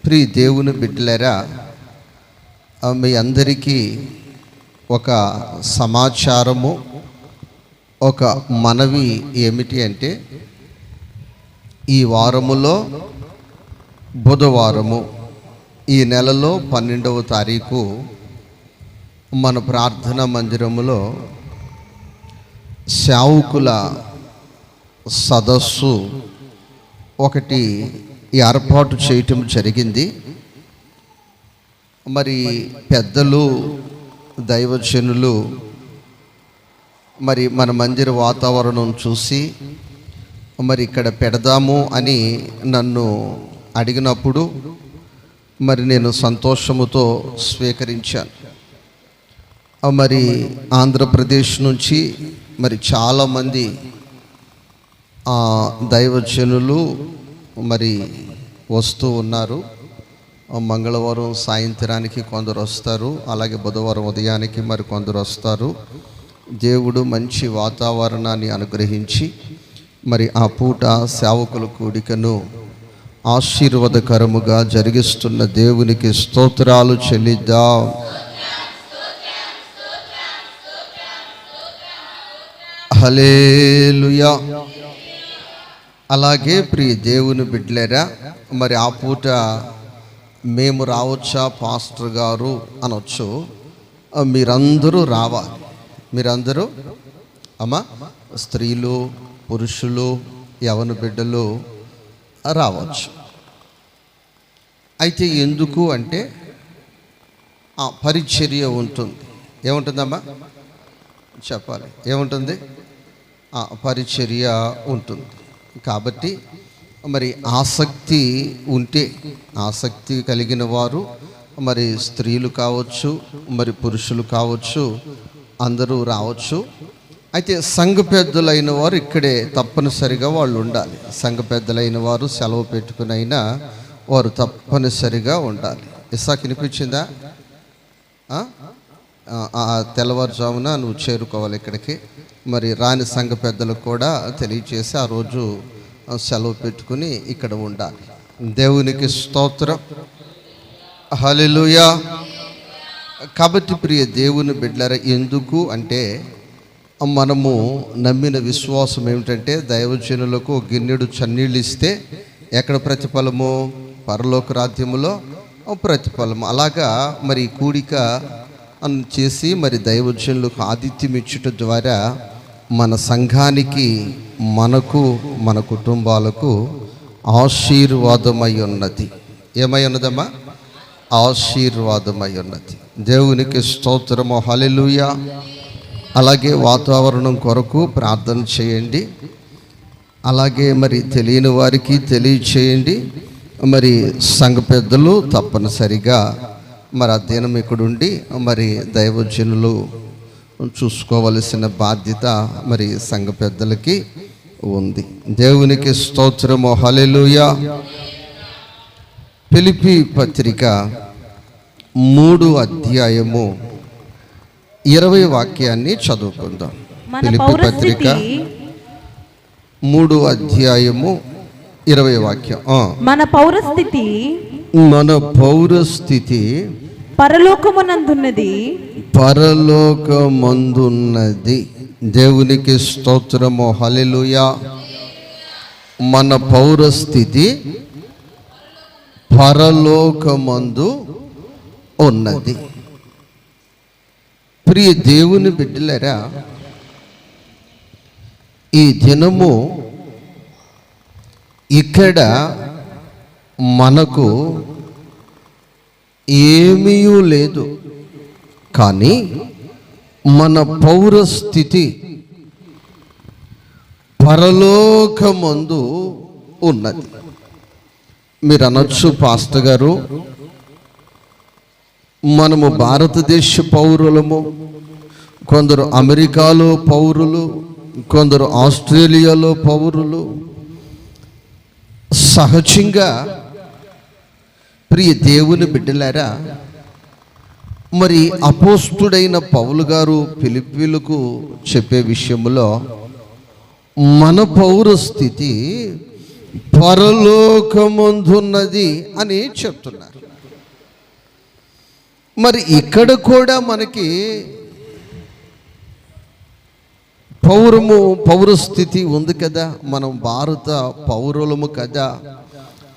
ప్రియ దేవుని బిడ్డలారా, మీ అందరికీ ఒక సమాచారము, ఒక మనవి ఏమిటి అంటే, ఈ వారములో బుధవారము, ఈ నెలలో 12వ తారీఖు మన ప్రార్థనా మందిరములో సేవకుల సదస్సు ఒకటి ఏర్పాటు చేయటం జరిగింది. మరి పెద్దలు, దైవజనులు మరి మన మందిర వాతావరణం చూసి మరి ఇక్కడ పెడదాము అని నన్ను అడిగినప్పుడు మరి నేను సంతోషముతో స్వీకరించాను. మరి ఆంధ్రప్రదేశ్ నుంచి మరి చాలామంది దైవజనులు మరి వస్తూ ఉన్నారు. మంగళవారం సాయంత్రానికి కొందరు వస్తారు, అలాగే బుధవారం ఉదయానికి మరి కొందరు వస్తారు. దేవుడు మంచి వాతావరణాన్ని అనుగ్రహించి మరి ఆ పూట సేవకుల కూడికను ఆశీర్వాదకరముగా జరిగిస్తున్న దేవునికి స్తోత్రాలు చెల్లిద్దాం. హల్లెలూయా. అలాగే ప్రియ దేవుని బిడ్డలారా, మరి ఆ పూట మేము రావచ్చా పాస్టర్ గారు అనొచ్చు. మీరందరూ రావాలి. మీరందరూ స్త్రీలు, పురుషులు, యవన బిడ్డలు రావచ్చు. అయితే ఎందుకు అంటే పరిచర్య ఉంటుంది. ఏముంటుందమ్మా చెప్పాలి? ఏముంటుంది? పరిచర్య ఉంటుంది. కాబట్టి మరి ఆసక్తి ఉంటే, ఆసక్తి కలిగిన వారు మరి స్త్రీలు కావచ్చు, మరి పురుషులు కావచ్చు, అందరూ రావచ్చు. అయితే సంఘ పెద్దలైన వారు ఇక్కడే తప్పనిసరిగా వాళ్ళు ఉండాలి. సంఘ పెద్దలైన వారు సెలవు పెట్టుకునైనా వారు తప్పనిసరిగా ఉండాలి. ఇసాక్ వినిపించిందా? తెల్లవారుజామున నువ్వు చేరుకోవాలి ఇక్కడికి. మరి రాని సంఘ పెద్దలకు కూడా తెలియచేసి ఆ రోజు సెలవు పెట్టుకుని ఇక్కడ ఉండాలి. దేవునికి స్తోత్రం. హల్లెలూయా. కాబట్టి ప్రియ దేవుని బిడ్డలారా, ఎందుకు అంటే మనము నమ్మిన విశ్వాసం ఏమిటంటే, దైవజనులకు గిన్నెడు చన్నీళ్ళు ఇస్తే ఎక్కడ ప్రతిఫలము? పరలోక రాజ్యములో ప్రతిఫలము. అలాగా మరి కూడిక చేసి మరి దైవజనులకు ఆతిథ్యం ఇచ్చుట ద్వారా మన సంఘానికి, మనకు, మన కుటుంబాలకు ఆశీర్వాదమై ఉన్నది. ఏమై ఉన్నదమ్మా? ఆశీర్వాదమై ఉన్నది. దేవునికి స్తోత్రము. హల్లెలూయా. అలాగే వాతావరణం కొరకు ప్రార్థన చేయండి. అలాగే మరి తెలియని వారికి తెలియచేయండి. మరి సంఘ పెద్దలు తప్పనిసరిగా మరి అధ్యయనం ఇక్కడుండి మరి దైవజనులు చూసుకోవలసిన బాధ్యత మరి సంఘ పెద్దలకి ఉంది. దేవునికి స్తోత్రము. హల్లెలూయా. ఫిలిప్పీ పత్రిక 3వ అధ్యాయము 20వ వాక్యాన్ని చదువుకుందాం. ఫిలిప్పీ పత్రిక 3వ అధ్యాయము 20వ వాక్యం. మన పౌరస్థితి పరలోకమందున్నది. దేవునికి స్తోత్రము. హల్లెలూయా. మన పౌరస్థితి పరలోకమందు ఉన్నది. ప్రియ దేవుని బిడ్డలారా, ఈ దినము ఇక్కడ మనకు ఏమీ లేదు, కానీ మన పౌరస్థితి పరలోకమందు ఉన్నది. మీరు అనొచ్చు, పాస్టర్ గారు మనము భారతదేశ పౌరులము, కొందరు అమెరికాలో పౌరులు, కొందరు ఆస్ట్రేలియాలో పౌరులు. సహజంగా ప్రియ దేవుని బిడ్డలారా, మరి అపోస్తుడైన పౌలు గారు ఫిలిప్పీలకు చెప్పే విషయంలో మన పౌరస్థితి పరలోకమందున్నది అని చెప్తున్నారు. మరి ఇక్కడ కూడా మనకి పౌరస్థితి ఉంది కదా, మనం భారత పౌరులము కదా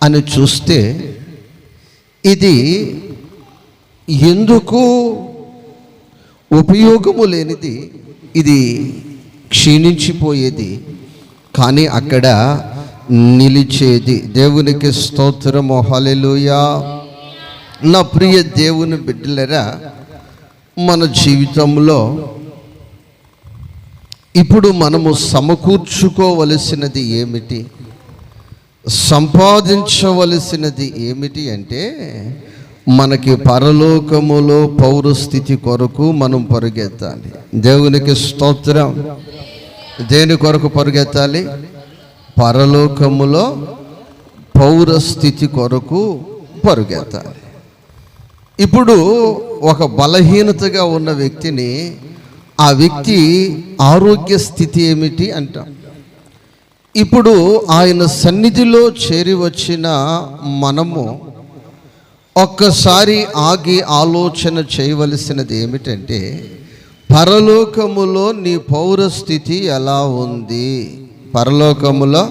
అని చూస్తే ఇది ఎందుకు ఉపయోగము లేనిది, ఇది క్షీణించిపోయేది, కానీ అక్కడ నిలిచేది. దేవునికి స్తోత్రము, హల్లెలూయా. నా ప్రియ దేవుని బిడ్డలరా, మన జీవితంలో ఇప్పుడు మనము సమకూర్చుకోవలసినది ఏమిటి, సంపాదించవలసినది ఏమిటి అంటే, మనకి పరలోకములో పౌరస్థితి కొరకు మనం పరుగెత్తాలి. దేవునికి స్తోత్రం. దేని కొరకు పరుగెత్తాలి? పరలోకములో పౌరస్థితి కొరకు పరుగెత్తాలి. ఇప్పుడు ఒక బలహీనతగా ఉన్న వ్యక్తిని, ఆ వ్యక్తి ఆరోగ్య స్థితి ఏమిటి అంటాం. ఇప్పుడు ఆయన సన్నిధిలో చేరి వచ్చిన మనము ఒక్కసారి ఆగి ఆలోచన చేయవలసినది ఏమిటంటే, పరలోకములో నీ పౌరస్థితి ఎలా ఉంది? పరలోకములో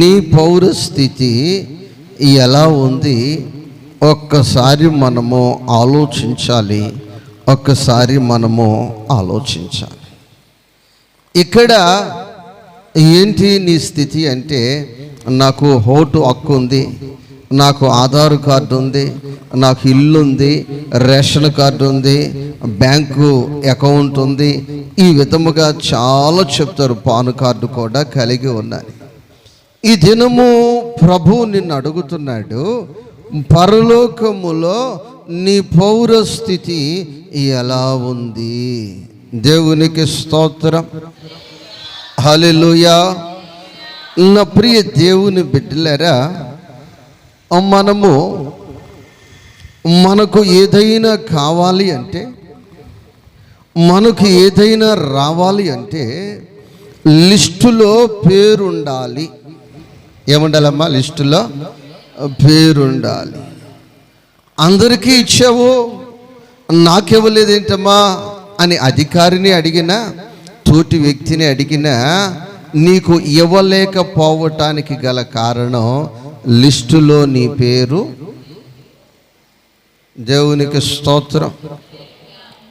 నీ పౌరస్థితి ఎలా ఉంది? ఒక్కసారి మనము ఆలోచించాలి, ఒక్కసారి మనము ఆలోచించాలి. ఇక్కడ ఏంటి నీ స్థితి అంటే, నాకు ఓటు హక్కు ఉంది, నాకు ఆధార్ కార్డు ఉంది, నాకు ఇల్లు ఉంది, రేషన్ కార్డు ఉంది, బ్యాంకు అకౌంట్ ఉంది, ఈ విధముగా చాలా చెప్తారు. పాన్ కార్డు కూడా కలిగి ఉన్నాయి. ఈ దినము ప్రభు నిన్ను అడుగుతున్నాడు, పరలోకములో నీ పౌరస్థితి ఎలా ఉంది? దేవునికి స్తోత్రం, హల్లెలూయా. నా ప్రియ దేవుని బిడ్డలారా, మనకు ఏదైనా కావాలి అంటే, మనకు ఏదైనా రావాలి అంటే లిస్టులో పేరుండాలి. ఏముండాలమ్మా? లిస్టులో పేరుండాలి. అందరికీ ఇచ్చావు, నాకివ్వలేదేంటమ్మా అని అధికారిని అడిగినా, తోటి వ్యక్తిని అడిగినా, నీకు ఇవ్వలేకపోవటానికి గల కారణం లిస్టులో నీ పేరు. దేవునికి స్తోత్రం.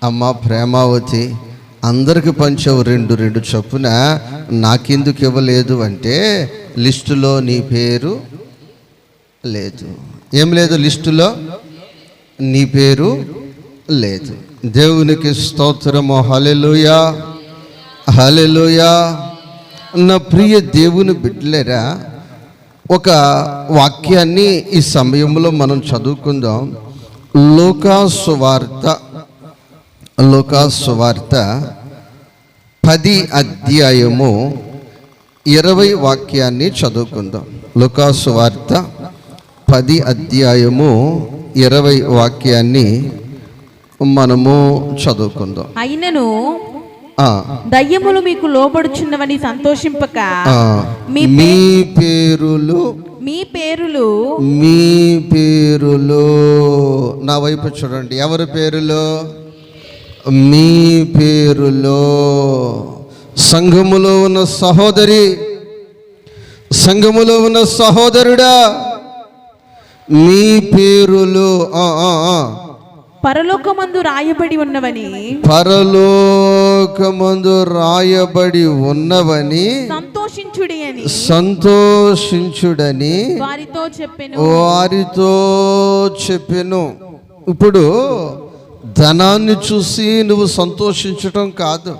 అమ్మ ప్రేమావతి, అందరికి పంచావు రెండు చొప్పున, నాకెందుకు ఇవ్వలేదు అంటే లిస్టులో నీ పేరు లేదు. ఏం లేదు? లిస్టులో నీ పేరు లేదు. దేవునికి స్తోత్రము, హల్లెలూయా, హల్లెలూయా. నా ప్రియ దేవుని బిడ్డలారా, ఒక వాక్యాన్ని ఈ సమయంలో మనం చదువుకుందాం. లూకాసు వార్త 10 అధ్యాయము 20 వాక్యాన్ని చదువుకుందాం. లూకాసు వార్త 10 అధ్యాయము 20 వాక్యాన్ని మనము చదువుకుందాం. అయినను దయ్యములు మీకు లోబడుచున్నవని సంతోషింపక మీ పేరులు నా వైపు చూడండి. ఎవరి పేరులో? మీ పేరులో. సంఘములో ఉన్న సహోదరి, సంఘములో ఉన్న సహోదరుడా, మీ పేరులో పరలోకమందు రాయబడి ఉన్నవని, పరలోకమందు రాయబడి ఉన్నవని సంతోషించుడని వారితో చెప్పెను. ఇప్పుడు ధనాన్ని చూసి నువ్వు సంతోషించటం కాదు,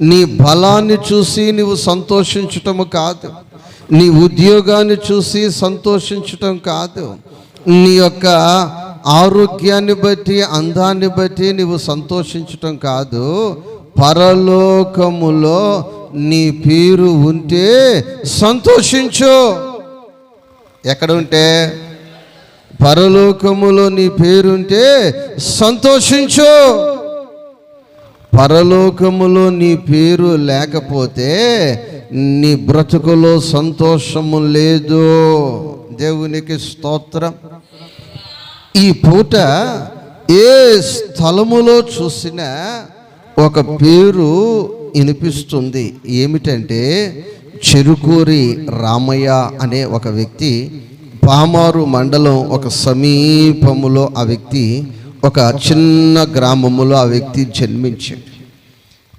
నీ బలాన్ని చూసి నువ్వు సంతోషించటము కాదు, నీ ఉద్యోగాన్ని చూసి సంతోషించటం కాదు, నీ యొక్క ఆరోగ్యాన్ని బట్టి అందాన్ని బట్టి నువ్వు సంతోషించటం కాదు. పరలోకములో నీ పేరు ఉంటే సంతోషించు. ఎక్కడ ఉంటే? పరలోకములో నీ పేరుంటే సంతోషించు. పరలోకములో నీ పేరు లేకపోతే నీ బ్రతుకులో సంతోషము లేదు. దేవునికి స్తోత్రం. ఈ పూట ఏ స్థలములో చూసినా ఒక పేరు వినిపిస్తుంది. ఏమిటంటే చెరుకూరి రామయ్య అనే ఒక వ్యక్తి, పామారు మండలం ఒక సమీపములో ఆ వ్యక్తి, ఒక చిన్న గ్రామములో ఆ వ్యక్తి జన్మించాడు.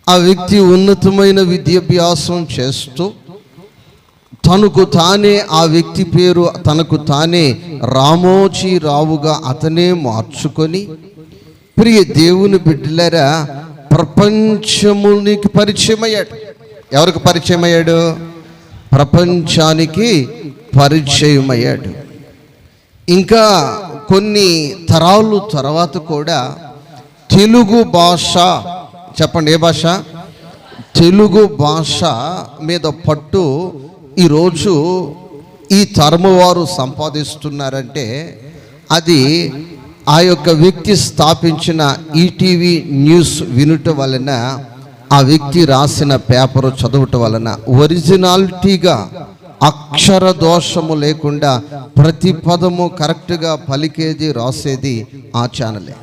ఆ వ్యక్తి ఉన్నతమైన విద్యాభ్యాసం చేస్తూ తనకు తానే, ఆ వ్యక్తి పేరు తనకు తానే రామోజీ రావుగా అతనే మార్చుకొని, ప్రియ దేవుని బిడ్డలారా, ప్రపంచమునికి పరిచయం అయ్యాడు. ఎవరికి పరిచయం అయ్యాడు? ప్రపంచానికి పరిచయం అయ్యాడు. ఇంకా కొన్ని తరాలు తర్వాత కూడా తెలుగు భాష, చెప్పండి ఏ భాష? తెలుగు భాష మీద పట్టు ఈరోజు ఈ తరము వారు సంపాదిస్తున్నారంటే అది ఆ యొక్క వ్యక్తి స్థాపించిన ఈటీవీ న్యూస్ వినుట వలన, ఆ వ్యక్తి రాసిన పేపరు చదవటం వలన ఒరిజినాలిటీగా అక్షర దోషము లేకుండా ప్రతి పదము కరెక్ట్గా పలికేది, రాసేది ఆ ఛానలే.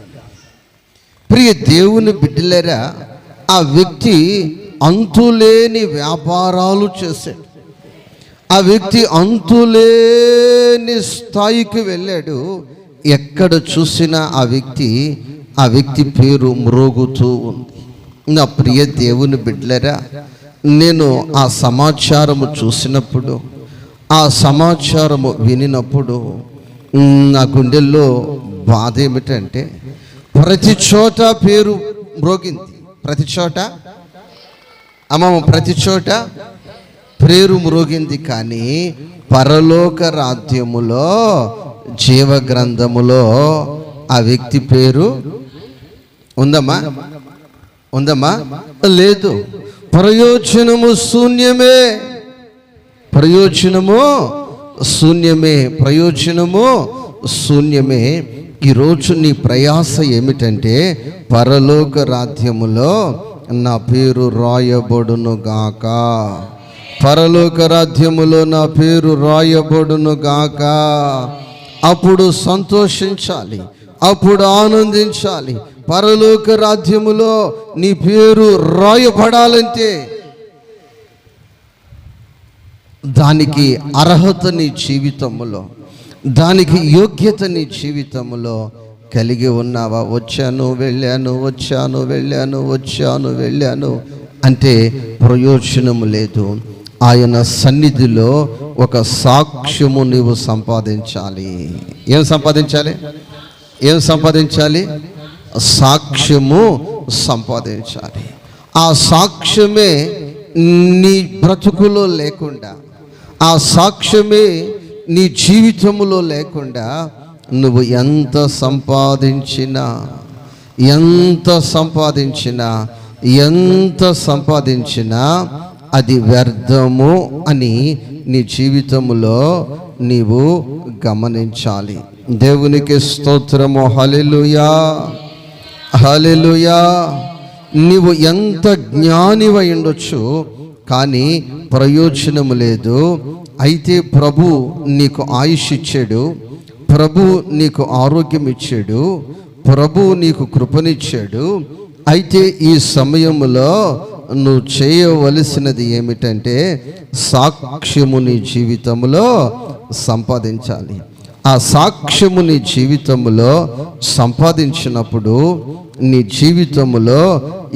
ప్రియ దేవుని బిడ్డలారా, ఆ వ్యక్తి అంతులేని వ్యాపారాలు చేశాడు. ఆ వ్యక్తి అంతులేని స్థాయికి వెళ్ళాడు. ఎక్కడ చూసినా ఆ వ్యక్తి పేరు మ్రోగుతూ ఉంది. నా ప్రియ దేవుని బిడ్డలారా, నేను ఆ సమాచారము చూసినప్పుడు, ఆ సమాచారము వినినప్పుడు నా గుండెల్లో బాధ ఏమిటంటే, ప్రతి చోట పేరు మ్రోగింది. ప్రతి చోట ప్రతి చోట పేరు మ్రోగింది. కానీ పరలోక రాజ్యములో, జీవ గ్రంథములో ఆ వ్యక్తి పేరు ఉందమ్మా? లేదు. ప్రయోజనము శూన్యమే. ఈరోజు నీ ప్రయాస ఏమిటంటే, పరలోక రాజ్యములో నా పేరు రాయబడును గాక, పరలోక రాజ్యములో నా పేరు రాయబడును గాక. అప్పుడు సంతోషించాలి, అప్పుడు ఆనందించాలి. పరలోక రాజ్యములో నీ పేరు రాయబడాలంటే దానికి అర్హత నీ జీవితములో, దానికి యోగ్యత నీ జీవితంలో కలిగి ఉన్నావా? వచ్చాను వెళ్ళాను అంటే ప్రయోజనము లేదు. ఆయన సన్నిధిలో ఒక సాక్ష్యము నీవు సంపాదించాలి. ఏం సంపాదించాలి? సాక్ష్యము సంపాదించాలి. ఆ సాక్ష్యమే నీ బ్రతుకులో లేకుండా, ఆ సాక్ష్యమే నీ జీవితములో లేకుండా నువ్వు ఎంత సంపాదించినా అది వ్యర్థము అని నీ జీవితములో నీవు గమనించాలి. దేవునికి స్తోత్రము. హల్లెలూయా. నీవు ఎంత జ్ఞానివై ఉండొచ్చు, కానీ ప్రయోజనము లేదు. అయితే ప్రభు నీకు ఆయుష్ ఇచ్చాడు, ప్రభు నీకు ఆరోగ్యం ఇచ్చాడు, ప్రభు నీకు కృపనిచ్చాడు. అయితే ఈ సమయంలో నువ్వు చేయవలసినది ఏమిటంటే సాక్ష్యము నీ జీవితంలో సంపాదించాలి. ఆ సాక్ష్యము నీ జీవితంలో సంపాదించినప్పుడు నీ జీవితంలో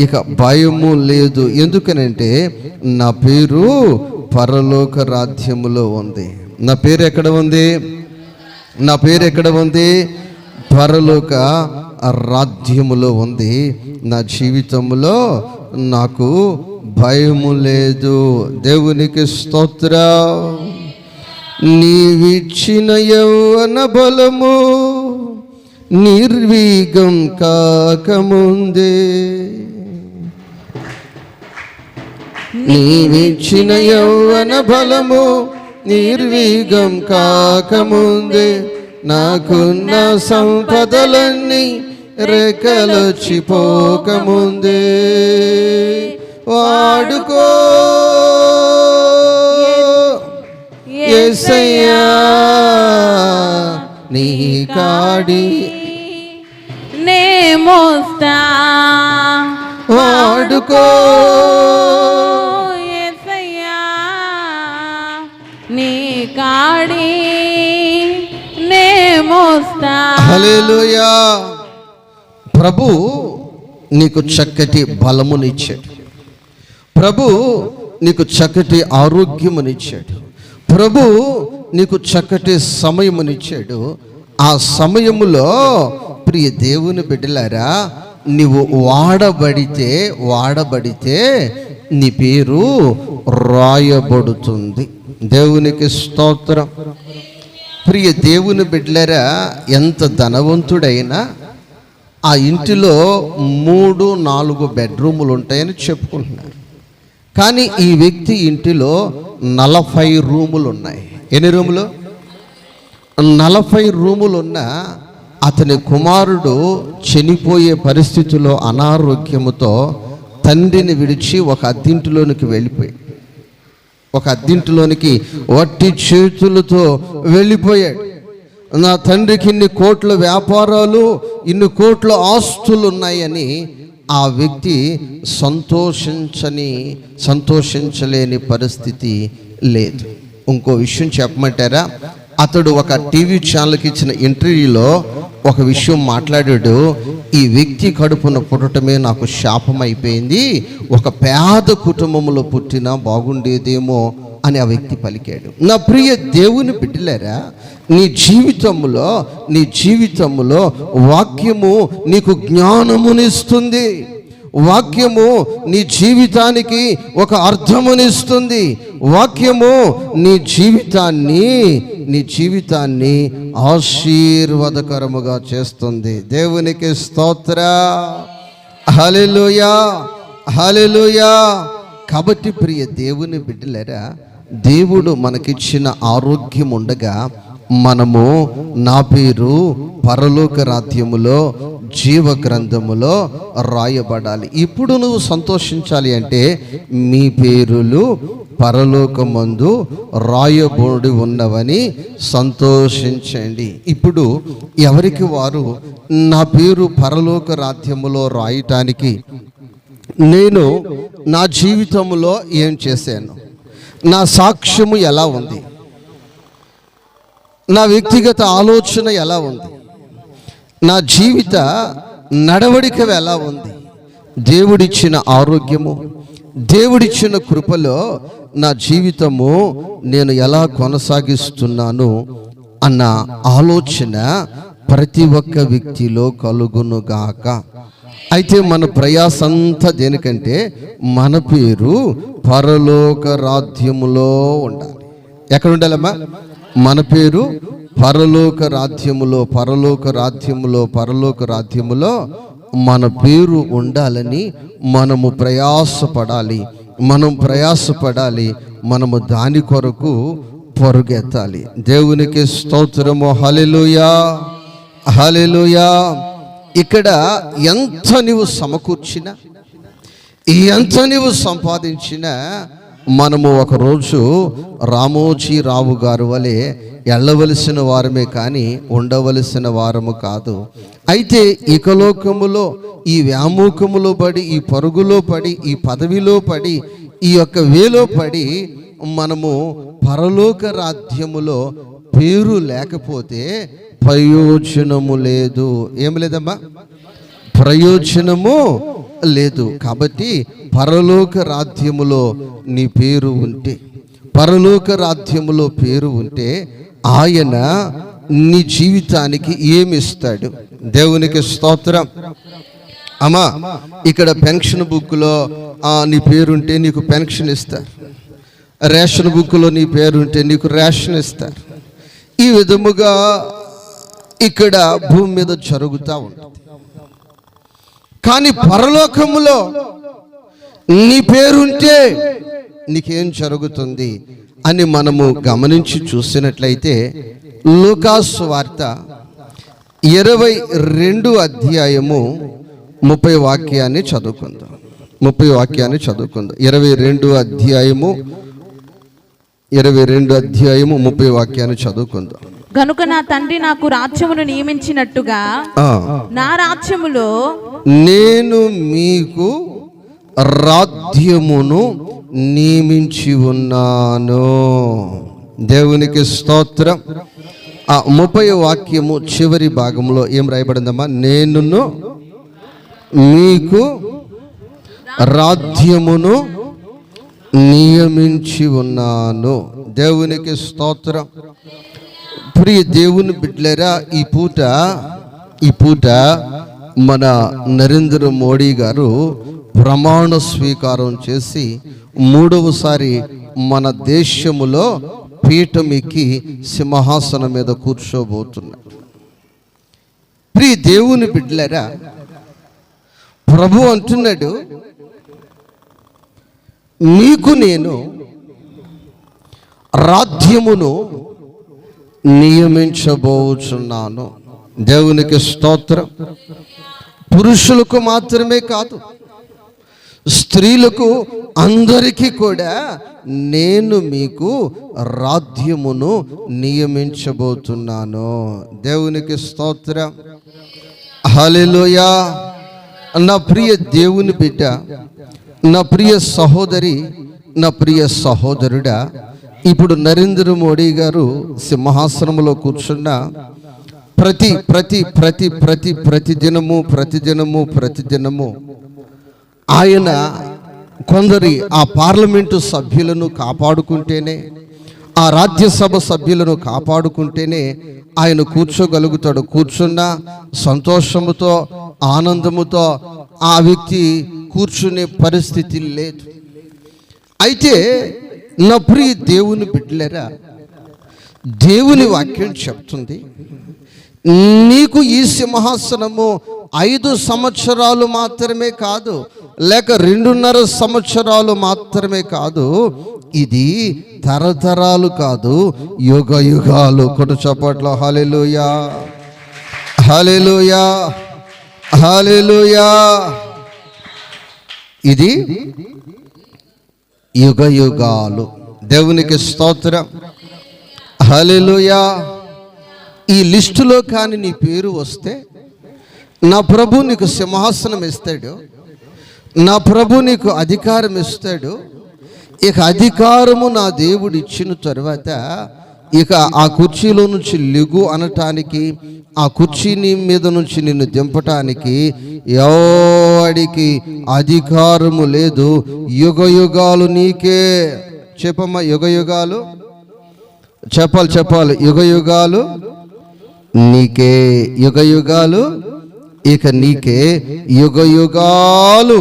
ఇక భయము లేదు. ఎందుకనంటే నా పేరు పరలోక రాజ్యములో ఉంది. నా పేరు ఎక్కడ ఉంది? పరలోక రాజ్యములో ఉంది. నా జీవితంలో నాకు భయము లేదు. దేవునికి స్తోత్రం. నీవిచ్చిన యౌవన బలము నిర్వీగం కాకముందే, నీవిచ్చిన యౌవన బలము నిర్వీగం కాకముందే, నాకున్న సంపదలన్నీ రెక్కలొచ్చిపోకముందే వాడుకో యేసయ్యా నీ కాడి నే మోస్తా వాడుకో యేసయ్యా నీ కాడి నే మోస్తా. హల్లెలూయా. ప్రభు నీకు చక్కటి బలమునిచ్చాడు. ప్రభు నీకు చక్కటి ఆరోగ్యమునిచ్చాడు. ప్రభు నీకు చక్కటి సమయమునిచ్చాడు. ఆ సమయములో ప్రియ దేవుని బిడ్డలారా, నీవు వాడబడితే నీ పేరు రాయబడుతుంది. దేవునికి స్తోత్రం. ప్రియ దేవుని బిడ్డలారా, ఎంత ధనవంతుడైనా ఆ ఇంటిలో 3-4 బెడ్రూములు ఉంటాయని చెప్పుకుంటున్నారు. కానీ ఈ వ్యక్తి ఇంటిలో 40 రూములు ఉన్నాయి. ఎన్ని రూములు? 40 రూములు ఉన్న అతని కుమారుడు చనిపోయే పరిస్థితిలో అనారోగ్యముతో తండ్రిని విడిచి ఒక అద్దింటిలోనికి వట్టి చేతులతో వెళ్ళిపోయాడు. నా తండ్రికి ఇన్ని కోట్ల వ్యాపారాలు, ఇన్ని కోట్ల ఆస్తులు ఉన్నాయని ఆ వ్యక్తి సంతోషించలేని పరిస్థితి లేదు. ఇంకో విషయం చెప్పమంటారా? అతడు ఒక టీవీ ఛానల్కి ఇచ్చిన ఇంటర్వ్యూలో ఒక విషయం మాట్లాడాడు. ఈ వ్యక్తి కడుపున పుట్టడమే నాకు శాపం అయిపోయింది, ఒక పేద కుటుంబంలో పుట్టినా బాగుండేదేమో అని ఆ వ్యక్తి పలికాడు. నా ప్రియ దేవుని బిడ్డలారా, నీ జీవితంలో వాక్యము నీకు జ్ఞానమునిస్తుంది. వాక్యము నీ జీవితానికి ఒక అర్థమునిస్తుంది. వాక్యము నీ జీవితాన్ని ఆశీర్వాదకరముగా చేస్తుంది. దేవునికి స్తోత్ర. హల్లెలూయా, హల్లెలూయా. కాబట్టి ప్రియ దేవుని బిడ్డలారా, దేవుడు మనకిచ్చిన ఆరోగ్యం ఉండగా మనము నా పేరు పరలోక రాజ్యములో జీవ గ్రంథములో రాయబడాలి. ఇప్పుడు నువ్వు సంతోషించాలి అంటే మీ పేరులు పరలోకమందు రాయబడి ఉన్నవని సంతోషించండి. ఇప్పుడు ఎవరికి వారు నా పేరు పరలోక రాజ్యములో రాయటానికి నేను నా జీవితంలో ఏం చేశాను, నా సాక్ష్యము ఎలా ఉంది, నా వ్యక్తిగత ఆలోచన ఎలా ఉంది, నా జీవిత నడవడిక ఎలా ఉంది, దేవుడిచ్చిన ఆరోగ్యము, దేవుడిచ్చిన కృపలో నా జీవితము నేను ఎలా కొనసాగిస్తున్నాను అన్న ఆలోచన ప్రతి ఒక్క వ్యక్తిలో కలుగునుగాక. అయితే మన ప్రయాసంతా దేనికంటే మన పేరు పరలోక రాజ్యములో ఉండాలి. ఎక్కడ ఉండాలమ్మా? మన పేరు పరలోక రాజ్యములో మన పేరు ఉండాలని మనము ప్రయాసపడాలి. మనము దాని కొరకు పరుగెత్తాలి. దేవునికి స్తోత్రము. హల్లెలూయా, హల్లెలూయా. ఇక్కడ ఎంత నీవు సమకూర్చినా, ఎంత నీవు సంపాదించినా మనము ఒకరోజు రామోజీరావు గారు వలె వెళ్ళవలసిన వారమే కానీ ఉండవలసిన వారము కాదు. అయితే ఇకలోకములో ఈ వ్యామోకములో పడి, ఈ పరుగులో పడి, ఈ పదవిలో పడి, ఈ యొక్క వేలో పడి మనము పరలోక రాజ్యములో పేరు లేకపోతే ప్రయోజనము లేదు. ఏమి లేదమ్మా? ప్రయోజనము లేదు. కాబట్టి పరలోక రాజ్యములో నీ పేరు ఉంటే, పరలోక రాజ్యములో పేరు ఉంటే ఆయన నీ జీవితానికి ఏమిస్తాడు? దేవునికి స్తోత్రం. అమ్మా, ఇక్కడ పెన్షన్ బుక్లో నీ పేరుంటే నీకు పెన్షన్ ఇస్తారు. రేషన్ బుక్లో నీ పేరుంటే నీకు రేషన్ ఇస్తారు. ఈ విధముగా ఇక్కడ భూమి మీద జరుగుతూ ఉంటుంది. కానీ పరలోకములో నీ పేరుంటే నీకేం జరుగుతుంది అని మనము గమనించి చూసినట్లయితే లూకాసు వార్త 22 అధ్యాయము 30 వాక్యాన్ని చదువుకుందాం. 30 వాక్యాన్ని చదువుకుందాం. 22 అధ్యాయము 30 వాక్యాన్ని చదువుకుందాం. గనుక నా తండ్రి నాకు రాజ్యమును నియమించినట్టుగా నా రాజ్యములో నేను మీకు రాజ్యమును నియమించి ఉన్నాను. దేవునికి స్తోత్రం. ఆ 30 వాక్యము చివరి భాగంలో ఏం రాయబడిందమ్మా? నేనును మీకు రాజ్యమును నియమించి ఉన్నాను. దేవునికి స్తోత్రం. ప్రియ దేవుని బిడ్డలారా, ఈ పూట మన నరేంద్ర మోడీ గారు ప్రమాణ స్వీకారం చేసి 3వసారి మన దేశములో పీఠం ఎక్కి సింహాసనం మీద కూర్చోబోతున్నాడు. ప్రియ దేవుని బిడ్డలారా, ప్రభు అంటున్నాడు, మీకు నేను రాజ్యమును నియమించబోచున్నాను. దేవునికి స్తోత్రం. పురుషులకు మాత్రమే కాదు, స్త్రీలకు అందరికీ కూడా నేను మీకు రాజ్యమును నియమించబోతున్నాను. దేవునికి స్తోత్రం. హల్లెలూయా. నా ప్రియ దేవుని బిడ్డ, నా ప్రియ సహోదరి, నా ప్రియ సహోదరుడా, ఇప్పుడు నరేంద్ర మోడీ గారు సింహాసనంలో కూర్చున్న ప్రతిదినము ఆయన కొందరి ఆ పార్లమెంటు సభ్యులను కాపాడుకుంటేనే, ఆ రాజ్యసభ సభ్యులను కాపాడుకుంటేనే ఆయన కూర్చోగలుగుతాడు. కూర్చున్న సంతోషముతో, ఆనందముతో ఆ వ్యక్తి కూర్చునే పరిస్థితి లేదు. అయితే నా ప్రియ దేవుని బిడ్డలారా, దేవుని వాక్యం చెప్తుంది, నీకు ఈ సింహాసనము 5 సంవత్సరాలు మాత్రమే కాదు, లేక 2.5 సంవత్సరాలు మాత్రమే కాదు, ఇది తరతరాలు కాదు, యుగ యుగాలు. కొట్టు చప్పట్లో హల్లెలూయా, హల్లెలూయా, హల్లెలూయా. ఇది యుగ యుగాలు. దేవునికి స్తోత్రం. హల్లెలూయా. ఈ లిస్టులో కానీ నీ పేరు వస్తే నా ప్రభు నీకు సింహాసనం ఇస్తాడు, నా ప్రభు నీకు అధికారం ఇస్తాడు. ఇక అధికారము నా దేవుడు ఇచ్చిన తర్వాత ఇక ఆ కుర్చీలో నుంచి లెగు అనటానికి, ఆ కుర్చీని మీద నుంచి నిన్ను దింపటానికి ఎవడికి అధికారము లేదు. యుగ యుగాలు నీకే. చెప్పమ్మా, యుగ యుగాలు చెప్పాలి. యుగ యుగాలు నీకే. యుగ యుగాలు ఇక నీకే. యుగ యుగాలు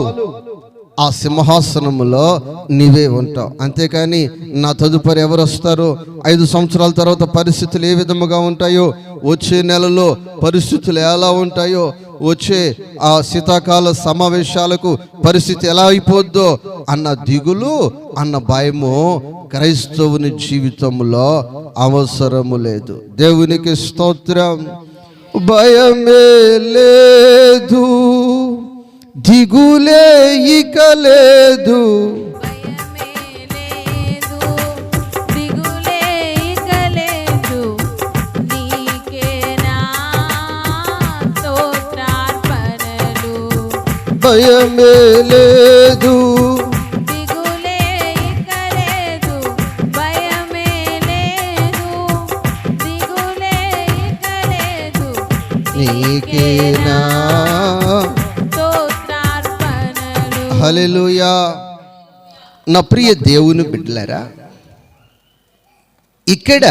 ఆ సింహాసనములో నీవే ఉంటావు. అంతేకాని నా తదుపరి ఎవరు వస్తారో, 5 సంవత్సరాల తర్వాత పరిస్థితులు ఏ విధముగా ఉంటాయో, వచ్చే నెలలో పరిస్థితులు ఎలా ఉంటాయో, వచ్చే ఆ శీతాకాల సమావేశాలకు పరిస్థితి ఎలా అయిపోద్దో అన్న దిగులు, అన్న భయము క్రైస్తవుని జీవితంలో అవసరము లేదు. దేవునికి స్తోత్రం. భయమే లేదు, దిగులే ఇక లేదు, భయమే లేదు, దిగులే ఇక లేదు, భయమే లేదు, దిగులే ఇక లేదు, నీకేనా స్తోత్రార్పణలు. హల్లెలూయా. నా ప్రియ దేవుని బిడ్డలారా, ఇక్కడ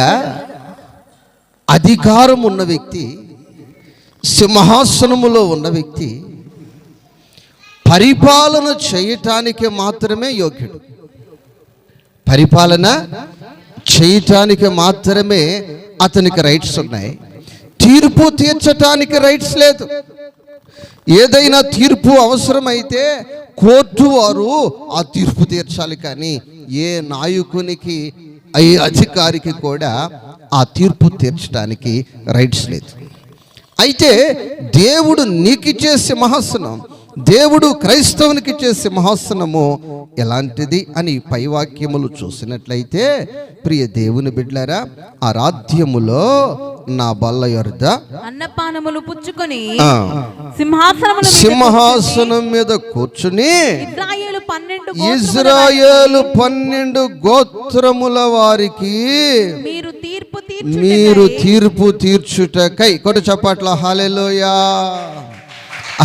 అధికారం ఉన్న వ్యక్తి, సింహాసనములో ఉన్న వ్యక్తి పరిపాలన చేయటానికి మాత్రమే యోగ్యుడు. పరిపాలన చేయటానికి మాత్రమే అతనికి రైట్స్ ఉన్నాయి. తీర్పు తీర్చటానికి రైట్స్ లేదు. ఏదైనా తీర్పు అవసరమైతే కోర్టు వారు ఆ తీర్పు తీర్చాలి, కానీ ఏ నాయకునికి, ఏ అధికారికి కూడా ఆ తీర్పు తీర్చడానికి రైట్స్ లేదు. అయితే దేవుడు నీకిచ్చే సింహాసనం, దేవుడు క్రైస్తవునికి ఇచ్చే సింహాసనము ఎలాంటిది అని పై వాక్యములు చూసినట్లయితే, ప్రియ దేవుని బిడ్డలారా, ఆరాధ్యములో నా బల్ల యొద్ద అన్నపానములు పుచ్చుకొని సింహాసనం మీద కూర్చుని ఇజ్రాయేలు 12 గోత్రముల వారికి మీరు తీర్పు తీర్చుటకై. కొట్టు చప్పట్ల హల్లెలూయా,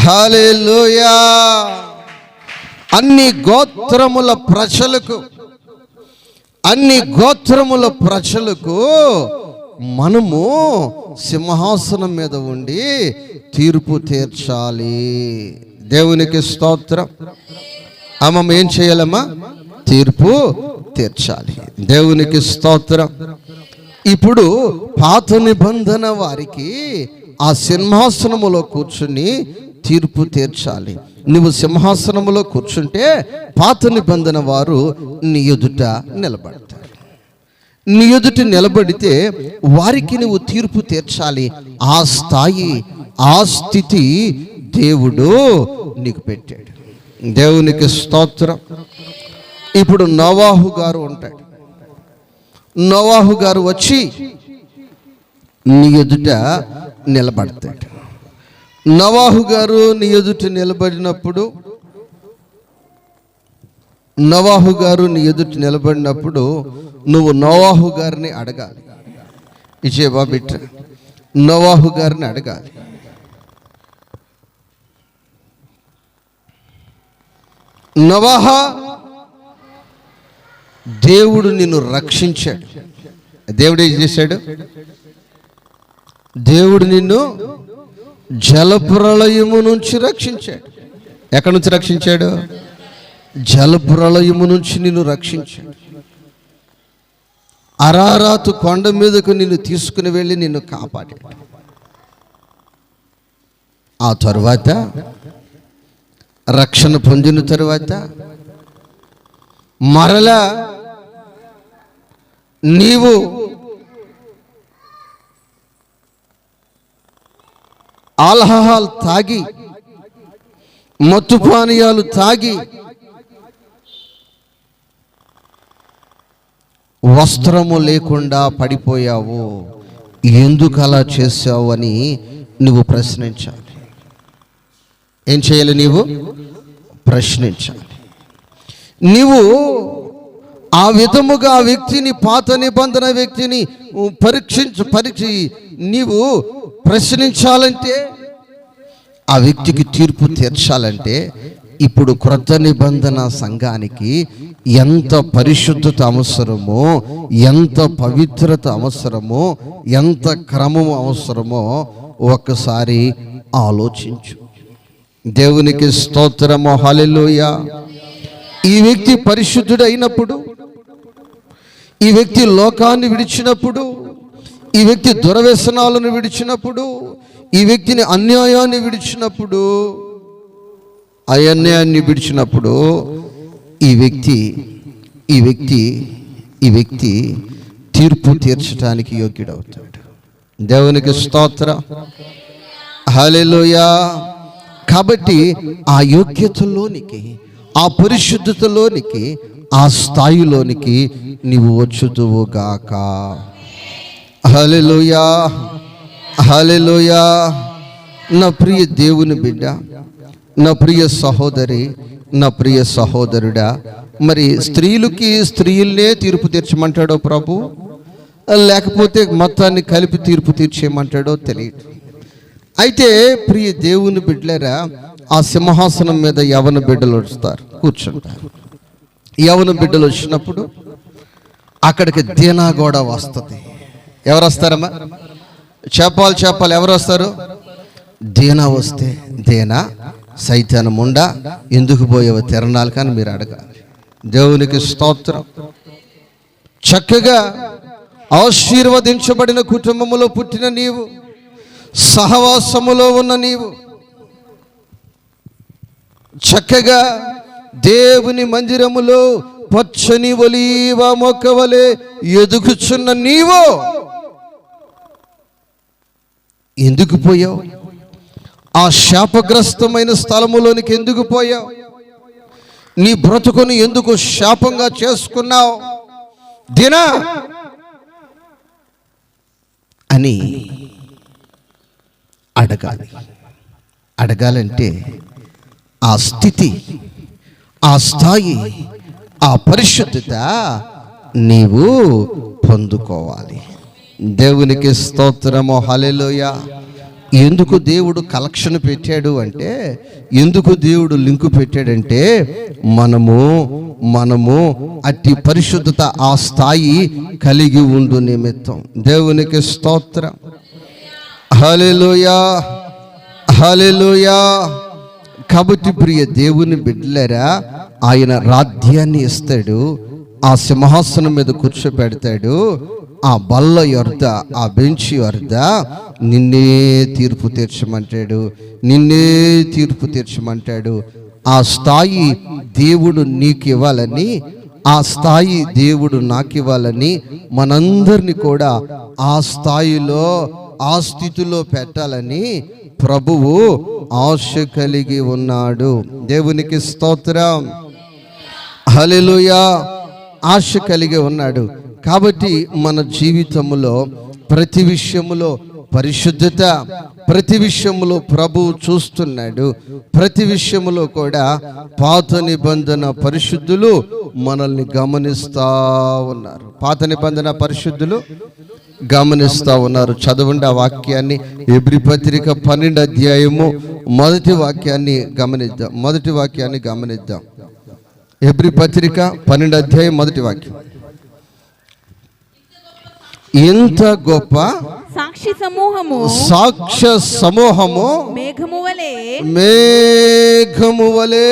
హల్లెలూయా. అన్ని గోత్రముల ప్రజలకు మనము సింహాసనం మీద ఉండి తీర్పు తీర్చాలి. దేవునికి స్తోత్రం. అమ్మ, ఏం చేయాలమ్మా? తీర్పు తీర్చాలి. దేవునికి స్తోత్రం. ఇప్పుడు పాత నిబంధన వారికి ఆ సింహాసనములో కూర్చుని తీర్పు తీర్చాలి. నువ్వు సింహాసనములో కూర్చుంటే పాత నిబంధన వారు నీ ఎదుట నిలబడతారు. నీ ఎదుట నిలబడితే వారికి నువ్వు తీర్పు తీర్చాలి. ఆ స్థాయి, ఆ స్థితి దేవుడు నీకు పెట్టాడు. దేవునికి స్తోత్రం. ఇప్పుడు నోవాహు గారు ఉంటాడు. నోవాహు గారు వచ్చి నీ ఎదుట నిలబడతాడు. నోవాహు గారు నీ ఎదుట నిలబడినప్పుడు నువ్వు నోవాహు గారిని అడగాలి. ఇజేబా బిడ్డ, నోవాహు గారిని అడగాలి. నోవాహా, దేవుడు నిన్ను రక్షించాడు. దేవుడు ఏం చేశాడు? దేవుడు నిన్ను జలప్రళయము నుంచి రక్షించాడు. ఎక్కడి నుంచి రక్షించాడు? జలప్రళయము నుంచి నిన్ను రక్షించాడు. అరారాతు కొండ మీదకు నిన్ను తీసుకుని వెళ్ళి నిన్ను కాపాడాడు. ఆ తరువాత రక్షణ పొందిన తరువాత మరలా నీవు ఆల్కహాల్ తాగి, మత్తు పానీయాలు తాగి, వస్త్రము లేకుండా పడిపోయావు. ఎందుకు అలా చేసావు అని నువ్వు ప్రశ్నించాలి. ఏం చేయాలి? నీవు ప్రశ్నించాలి. నీవు ఆ విధముగా ఆ వ్యక్తిని, పాత నిబంధన వ్యక్తిని పరీక్ష నీవు ప్రశ్నించాలంటే, ఆ వ్యక్తికి తీర్పు తీర్చాలంటే, ఇప్పుడు క్రొత్త నిబంధన సంఘానికి ఎంత పరిశుద్ధత అవసరమో, ఎంత పవిత్రత అవసరమో, ఎంత క్రమము అవసరమో ఒక్కసారి ఆలోచించు. దేవునికి స్తోత్రము, హల్లెలూయా. ఈ వ్యక్తి పరిశుద్ధుడు అయినప్పుడు, ఈ వ్యక్తి లోకాన్ని విడిచినప్పుడు, ఈ వ్యక్తి దురవ్యసనాలను విడిచినప్పుడు, ఈ వ్యక్తిని అన్యాయాన్ని విడిచినప్పుడు, అన్యాయాన్ని విడిచినప్పుడు ఈ వ్యక్తి తీర్పు తీర్చడానికి యోగ్యుడవుతాడు. దేవునికి స్తోత్రం, హల్లెలూయా. కాబట్టి ఆ యోగ్యతలోనికి, ఆ పరిశుద్ధతలోనికి, ఆ స్థాయిలోనికి నీవు వచ్చుదువుగాక. హల్లెలూయా, హల్లెలూయా. నా ప్రియ దేవుని బిడ్డ, నా ప్రియ సహోదరి, నా ప్రియ సహోదరుడా, మరి స్త్రీలనే తీర్పు తీర్చమంటాడో ప్రభు, లేకపోతే మొత్తాన్ని కలిపి తీర్పు తీర్చేయమంటాడో తెలియదు. అయితే ప్రియ దేవుని బిడ్డలారా, ఆ సింహాసనం మీద యవన బిడ్డలు వస్తారు, కూర్చుంటారు. యవన బిడ్డలు వచ్చినప్పుడు అక్కడికి దీనా కూడా వస్తుంది. ఎవరు వస్తారమ్మా? చెప్పాలి, ఎవరు వస్తారు? దీనా వస్తే, దీనా సైతాను ముండా ఎందుకు పోయేవో తిరణాలు కానీ మీరు అడగాలి. దేవునికి స్తోత్రం. చక్కగా ఆశీర్వదించబడిన కుటుంబములో పుట్టిన నీవు, సహవాసములో ఉన్న నీవు, చక్కగా దేవుని మందిరములో పచ్చని ఒలీవ మొక్క వలె ఎదుగుచున్న నీవు ఎందుకు పోయావు? ఆ శాపగ్రస్తమైన స్థలములోనికి ఎందుకు పోయావు? నీ బ్రతుకుని ఎందుకు శాపంగా చేసుకున్నావు దినా అని అడగాలంటే ఆ స్థితి, ఆ స్థాయి, ఆ పరిశుద్ధత నీవు పొందుకోవాలి. దేవునికి స్తోత్రము, హల్లెలూయా. ఎందుకు దేవుడు కలెక్షన్ పెట్టాడు అంటే, ఎందుకు దేవుడు లింకు పెట్టాడంటే, మనము అట్టి పరిశుద్ధత, ఆ స్థాయి కలిగి ఉండు నిమిత్తం. దేవునికి స్తోత్రం, హల్లెలూయా, హల్లెలూయా. కాబట్టి ప్రియ దేవుని బిడ్డలారా, ఆయన రాజ్యాన్ని ఇస్తాడు, ఆ సింహాసనం మీద కూర్చోబెడతాడు, ఆ బల్ల యొద్ద, ఆ బెంచ్ యొద్ద నిన్నే తీర్పు తీర్చమంటాడు, నిన్నే తీర్పు తీర్చమంటాడు. ఆ స్థాయి దేవుడు నీకు ఇవ్వాలని, ఆ స్థాయి దేవుడు నాకు ఇవ్వాలని, మనందరినీ కూడా ఆ స్థాయిలో, ఆ స్థితిలో పెట్టాలని ప్రభువు ఆశ కలిగి ఉన్నాడు. దేవునికి స్తోత్రం, హల్లెలూయా. ఆశ కలిగి ఉన్నాడు. కాబట్టి మన జీవితంలో ప్రతి విషయములో పరిశుద్ధత, ప్రతి విషయములో ప్రభువు చూస్తున్నాడు. ప్రతి విషయములో కూడా పాత నిబంధన పరిశుద్ధులు మనల్ని గమనిస్తూ ఉన్నారు. పాత నిబంధన పరిశుద్ధులు గమనిస్తూ ఉన్నారు. చదవండి ఆ వాక్యాన్ని. హెబ్రీ పత్రిక 12వ అధ్యాయము మొదటి వాక్యాన్ని గమనిద్దాం. హెబ్రీ పత్రిక 12వ అధ్యాయం మొదటి వాక్యం. ఇంత గొప్ప సాక్షి సమూహము, సాక్ష్య సమూహము మేఘము వలె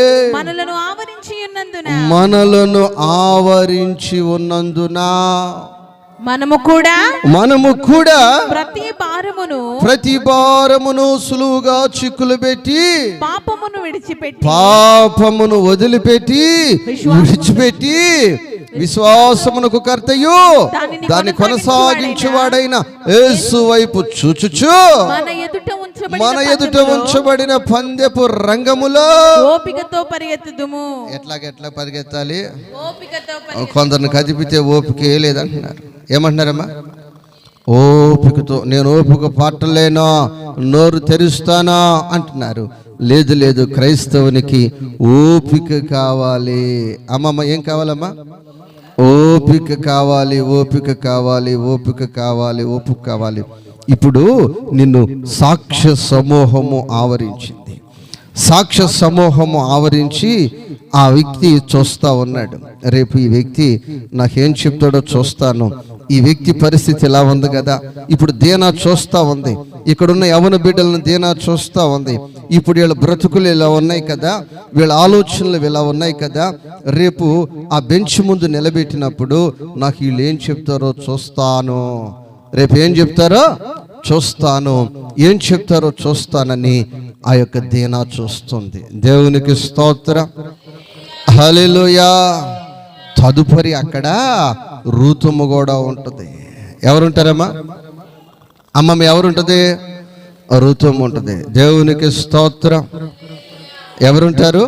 మనలను ఆవరించి ఉన్నందున మనము కూడా ప్రతి భారమును సులువుగా చిక్కులు పెట్టి పాపమును వదిలిపెట్టి విడిచిపెట్టి విశ్వాసమునకు కర్తయు దాన్ని కొనసాగించువాడైన యేసు వైపు చూచుచు మన ఎదుట ఉంచబడిన పందెపు రంగములో ఓపికతో పరిగెత్తుదుము. ఎట్లా పరిగెత్తాలి? కొందరిని కదిపితే ఓపిక లేదంటున్నారు. ఏమంటున్నారమ్మా? ఓపికతో. నేను ఓపిక పట్టలేనా, నోరు తెరుస్తానా అంటున్నారు. లేదు, క్రైస్తవునికి ఓపిక కావాలి. అమ్మమ్మ, ఏం కావాలమ్మా? ఓపిక కావాలి. ఇప్పుడు నిన్ను సాక్ష్య సమూహము ఆవరించి ఆ వ్యక్తి చూస్తూ ఉన్నాడు. రేపు ఈ వ్యక్తి నాకేం చెప్తాడో చూస్తాను. ఈ వ్యక్తి పరిస్థితి ఎలా ఉంది కదా, ఇప్పుడు దీనా చూస్తూ ఉంది. ఇక్కడున్న యవన బిడ్డలను దీనా చూస్తూ ఉంది. ఇప్పుడు వీళ్ళ బ్రతుకులు ఇలా ఉన్నాయి కదా, వీళ్ళ ఆలోచనలు ఇలా ఉన్నాయి కదా, రేపు ఆ బెంచ్ ముందు నిలబెట్టినప్పుడు నాకు వీళ్ళు ఏం చెప్తారో చూస్తాను, రేపు ఏం చెప్తారో చూస్తానని ఆ యొక్క దీనా చూస్తుంది. దేవునికి స్తోత్రం, హల్లెలూయా. తదుపరి అక్కడ రూతుము కూడా ఉంటుంది. ఎవరుంటారమ్మా? అమ్మమ్మ, ఎవరుంటుంది? రూతుము ఉంటుంది. దేవునికి స్తోత్రం. ఎవరుంటారు?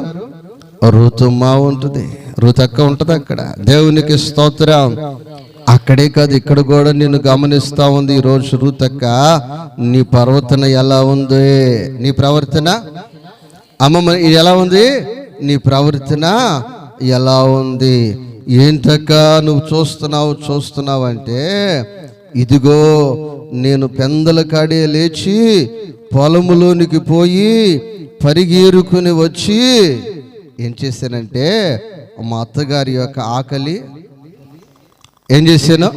రూతుమ్మ ఉంటుంది, రూతక్క ఉంటుంది అక్కడ. దేవునికి స్తోత్రం. అక్కడే కాదు, ఇక్కడ కూడా నిన్ను గమనిస్తూ ఉంది ఈరోజు. రూతక్క, నీ ప్రవర్తన ఎలా ఉంది? నీ ప్రవర్తన అమ్మమ్మ ఎలా ఉంది? నీ ప్రవర్తన ఎలా ఉంది? ఏంటక్క నువ్వు చూస్తున్నావు అంటే, ఇదిగో నేను పెందల కాడే లేచి పొలములోనికి పోయి పరిగేరుకుని వచ్చి ఏం చేశానంటే, మా అత్తగారి యొక్క ఆకలి ఏం చేశాను?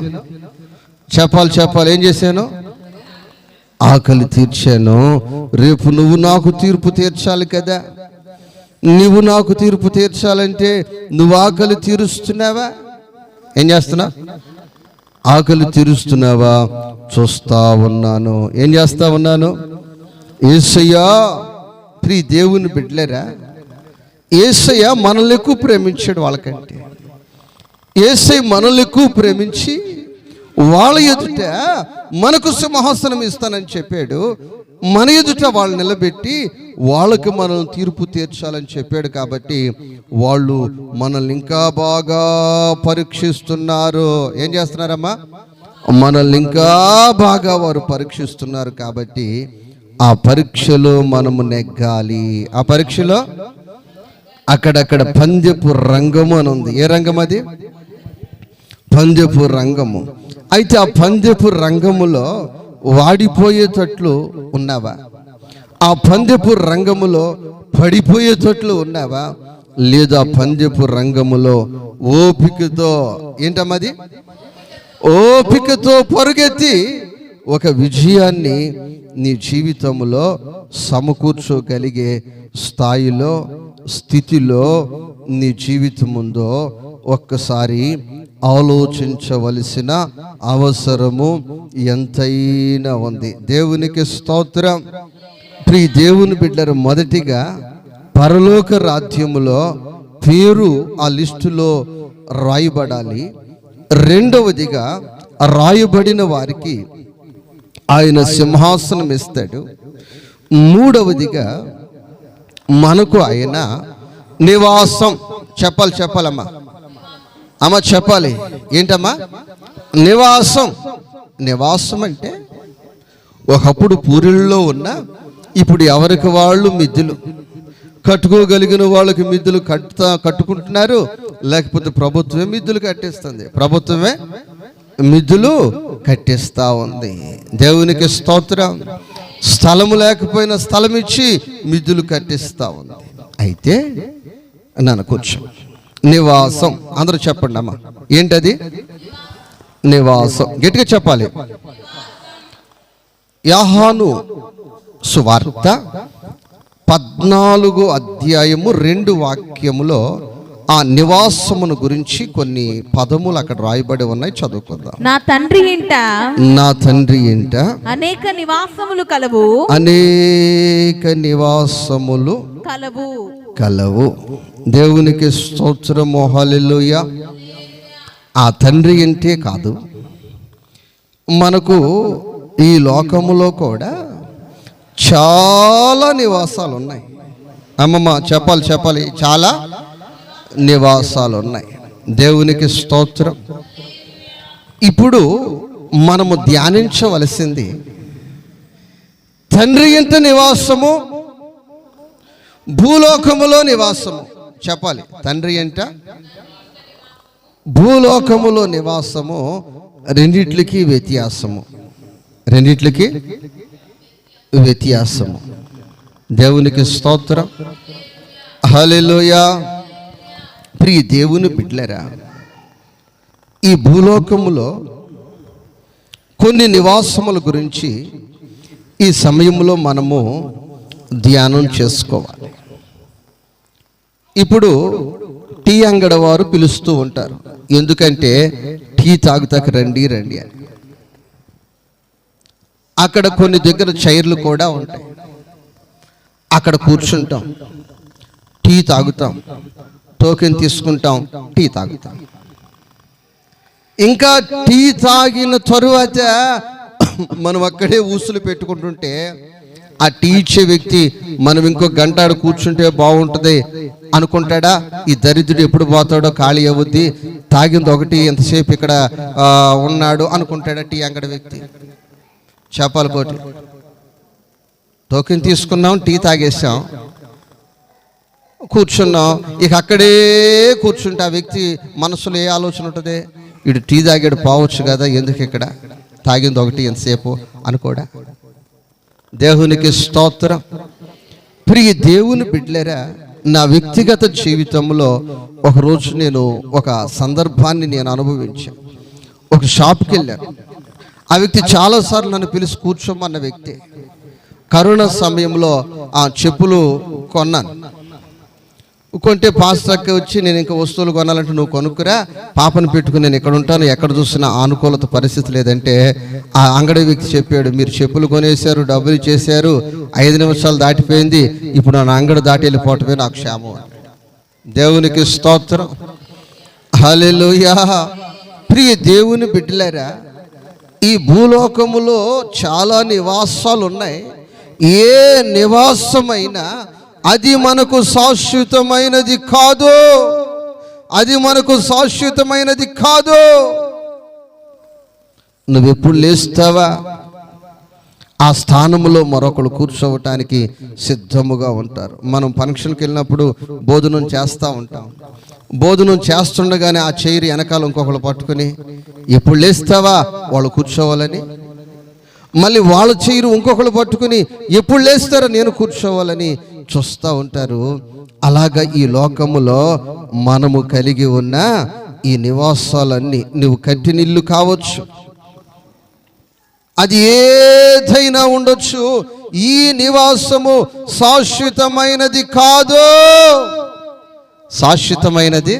చెప్పాలి. ఏం చేశాను? ఆకలి తీర్చాను. రేపు నువ్వు నాకు తీర్పు తీర్చాలి కదా. నువ్వు నాకు తీర్పు తీర్చాలంటే నువ్వు ఆకలి తీరుస్తున్నావా? ఏం చేస్తున్నావు? ఆకలి తీరుస్తున్నావా? చూస్తా ఉన్నాను. ఏం చేస్తా ఉన్నాను? యేసయ్యా, ప్రియ దేవుని బిడ్డలారా, యేసయ్య మనల్ని ఎక్కువ ప్రేమించాడు వాళ్ళకంటే. యేసయ్య మనల్ని ఎక్కువ ప్రేమించి వాళ్ళ ఎదుట మనకు సింహాసనం ఇస్తానని చెప్పాడు. మన ఎదుట వాళ్ళు నిలబెట్టి వాళ్ళకి మనం తీర్పు తీర్చాలని చెప్పాడు. కాబట్టి వాళ్ళు మనల్ని ఇంకా బాగా పరీక్షిస్తున్నారు. ఏం చేస్తున్నారమ్మా? మనల్ని ఇంకా బాగా వారు పరీక్షిస్తున్నారు. కాబట్టి ఆ పరీక్షలో మనము నెగ్గాలి. ఆ పరీక్షలో అక్కడక్కడ పందెపు రంగము అని ఉంది. ఏ రంగం అది? పందెపు రంగము. అయితే ఆ పందెపు రంగములో వాడిపోయేటట్లు ఉన్నావా? ఆ పందెపు రంగములో పడిపోయేటట్లు ఉన్నావా? లేదా పందెపు రంగములో ఓపికతో, ఏంటమ్మది, ఓపికతో పరుగెత్తి ఒక విజయాన్ని నీ జీవితంలో సమకూర్చోగలిగే స్థాయిలో, స్థితిలో నీ జీవితం ఉందో ఒక్కసారి ఆలోచించవలసిన అవసరము ఎంతైనా ఉంది. దేవునికి స్తోత్రం. ప్రియ దేవుని బిడ్డలు, మొదటిగా పరలోక రాజ్యములో పేరు ఆ లిస్టులో రాయబడాలి. రెండవదిగా రాయబడిన వారికి ఆయన సింహాసనం ఇస్తాడు. మూడవదిగా మనకు ఆయన నివాసం. చెప్పాలమ్మా, అమ్మ చెప్పాలి. ఏంటమ్మా నివాసం? నివాసం అంటే ఒకప్పుడు పూరిల్లో ఉన్న, ఇప్పుడు ఎవరికి వాళ్ళు మిద్దెలు కట్టుకోగలిగిన వాళ్ళకి మిద్దెలు కట్టుకుంటున్నారు. లేకపోతే ప్రభుత్వమే మిద్దెలు కట్టిస్తుంది. ప్రభుత్వమే మిద్దెలు కట్టిస్తూ ఉంది. దేవునికి స్తోత్రం. స్థలము లేకపోయినా స్థలం ఇచ్చి మిద్దెలు కట్టిస్తూ ఉంది. అయితే నన్ను కూర్చో, నివాసం. అందరూ చెప్పండి అమ్మా, ఏంటది? నివాసం. గట్టిగా చెప్పాలి. యోహాను సువార్త 14 అధ్యాయము 2 వాక్యములో ఆ నివాసమును గురించి కొన్ని పదములు అక్కడ రాయబడి ఉన్నాయి. చదువుకుందాం. నా తండ్రి ఇంట, నా తండ్రి ఇంట అనేక నివాసములు కలవు, అనేక నివాసములు కలవు. దేవునికి స్తోత్రము, హల్లెలూయా. ఆ తండ్రి ఇంటే కాదు, మనకు ఈ లోకములో కూడా చాలా నివాసాలు ఉన్నాయి. అమ్మమ్మ చెప్పాలి. చాలా నివాసాలు ఉన్నాయి. దేవునికి స్తోత్రం. ఇప్పుడు మనము ధ్యానించవలసింది తండ్రి ఇంట నివాసము, భూలోకములో నివాసము. చెప్పాలి. తండ్రి ఇంట, భూలోకములో నివాసము, రెండిట్లకి వ్యత్యాసము. దేవునికి స్తోత్రం, హల్లెలూయా. ప్రియ దేవుని బిడ్డలారా, ఈ భూలోకములో కొన్ని నివాసముల గురించి ఈ సమయంలో మనము ధ్యానం చేసుకోవాలి. ఇప్పుడు టీ అంగడి వారు పిలుస్తూ ఉంటారు. ఎందుకంటే టీ తాగుతాక రండి అని. అక్కడ కొన్ని దగ్గర చైర్లు కూడా ఉంటాయి. అక్కడ కూర్చుంటాం, టీ తాగుతాం, టోకెన్ తీసుకుంటాం, టీ తాగుతాం. ఇంకా టీ తాగిన తరువాత మనం అక్కడే ఊసులు పెట్టుకుంటుంటే ఆ టీ ఇచ్చే వ్యక్తి మనం ఇంకో గంట ఆడ కూర్చుంటే బాగుంటుంది అనుకుంటాడా? ఈ దరిద్రుడు ఎప్పుడు పోతాడో, ఖాళీ అవుద్ది, తాగింది ఒకటి, ఎంతసేపు ఇక్కడ ఉన్నాడు అనుకుంటాడా టీ అంగడి వ్యక్తి? చేపల కోటి టోకెన్ తీసుకున్నాం, టీ తాగేసాం, కూర్చున్నాం. ఇక అక్కడే కూర్చుంటే ఆ వ్యక్తి మనసులో ఏ ఆలోచన ఉంటుంది? ఇటు టీ తాగాడు, పోవచ్చు కదా, ఎందుకు ఇక్కడ తాగింది ఒకటి, ఎంతసేపు అనుకోడా? దేవునికి స్తోత్రం. ప్రియ దేవుని బిడ్డలారా, నా వ్యక్తిగత జీవితంలో ఒకరోజు నేను ఒక సందర్భాన్ని నేను అనుభవించాను. ఒక షాప్కి వెళ్ళాను. ఆ వ్యక్తి చాలాసార్లు నన్ను పిలిచి కూర్చోమన్న వ్యక్తి. కరోనా సమయంలో ఆ చెప్పులు కొన్నాను. కొంటే పాస్టర్కి వచ్చి, నేను ఇంకా వస్తువులు కొనాలంటే నువ్వు కొనుక్కురా, పాపను పెట్టుకుని నేను ఎక్కడ ఉంటాను, ఎక్కడ చూసినా అనుకూలత పరిస్థితి లేదంటే ఆ అంగడి వ్యక్తి చెప్పాడు, మీరు చెప్పులు కొనేశారు, డబ్బులు చేశారు, 5 నిమిషాలు దాటిపోయింది, ఇప్పుడు నా అంగడి దాటి వెళ్ళిపోవటమే నాకు క్షేమం. దేవునికి స్తోత్రం, హల్లెలూయా. ప్రియ దేవుని బిడ్డలారా, ఈ భూలోకములో చాలా నివాసాలు ఉన్నాయి. ఏ నివాసమైనా అది మనకు శాశ్వతమైనది కాదు. అది మనకు శాశ్వతమైనది కాదు. నువ్వెప్పుడు లేస్తావా ఆ స్థానంలో మరొకరు కూర్చోవటానికి సిద్ధముగా ఉంటారు. మనం ఫంక్షన్కి వెళ్ళినప్పుడు భోజనం చేస్తూ ఉంటాం. భోజనం చేస్తుండగానే ఆ చైర్ వెనకాల ఇంకొకరు పట్టుకుని ఎప్పుడు లేస్తావా వాళ్ళు కూర్చోవాలని, మళ్ళీ వాళ్ళ చైరు ఇంకొకరు పట్టుకుని ఎప్పుడు లేస్తారో నేను కూర్చోవాలని చూస్తూ ఉంటారు. అలాగా ఈ లోకములో మనము కలిగి ఉన్న ఈ నివాసాలన్నీ నువ్వు కట్టిన ఇల్లు కావచ్చు, అది ఏదైనా ఉండొచ్చు, ఈ నివాసము శాశ్వతమైనది కాదు. శాశ్వతమైనది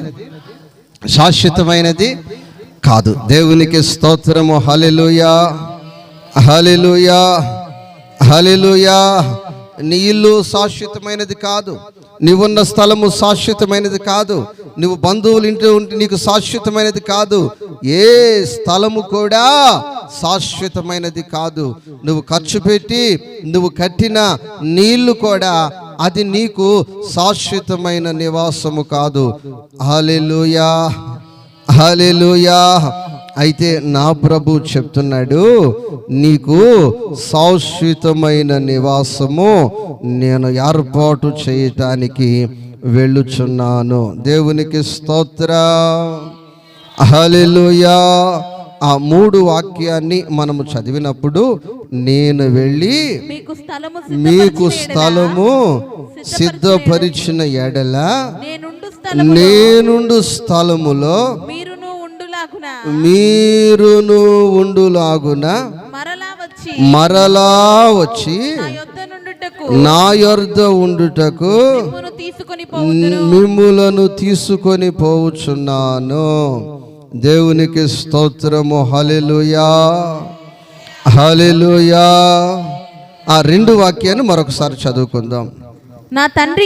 కాదు. దేవునికి స్తోత్రము. హల్లెలూయా, హల్లెలూయా, హల్లెలూయా. నీ ఇల్లు శాశ్వతమైనది కాదు. నీవున్న స్థలము శాశ్వతమైనది కాదు. నువ్వు బంధువులు ఇంట్లో ఉంటే నీకు శాశ్వతమైనది కాదు. ఏ స్థలము కూడా శాశ్వతమైనది కాదు. నువ్వు ఖర్చు పెట్టి నువ్వు కట్టిన నీళ్లు కూడా అది నీకు శాశ్వతమైన నివాసము కాదు. హల్లెలూయా, హల్లెలూయా. అయితే నా ప్రభు చెప్తున్నాడు, నీకు శాశ్వతమైన నివాసము నేను ఏర్పాటు చేయటానికి వెళ్ళుచున్నాను. దేవునికి స్తోత్రం. హల్లెలూయా. ఆ 3 వాక్యాన్ని మనము చదివినప్పుడు, నేను వెళ్ళి మీకు స్థలము సిద్ధపరిచిన ఎడల నేనుండు స్థలములో మీరును ఉండులాగున మరలా వచ్చి నా యొద్ద ఉండుటకు మిమ్ములను తీసుకొని పోవుచున్నాను. దేవునికి స్తోత్రము. హల్లెలూయా, హల్లెలూయా. ఆ 2 వాక్యాన్ని మరొకసారి చదువుకుందాం. నా తండ్రి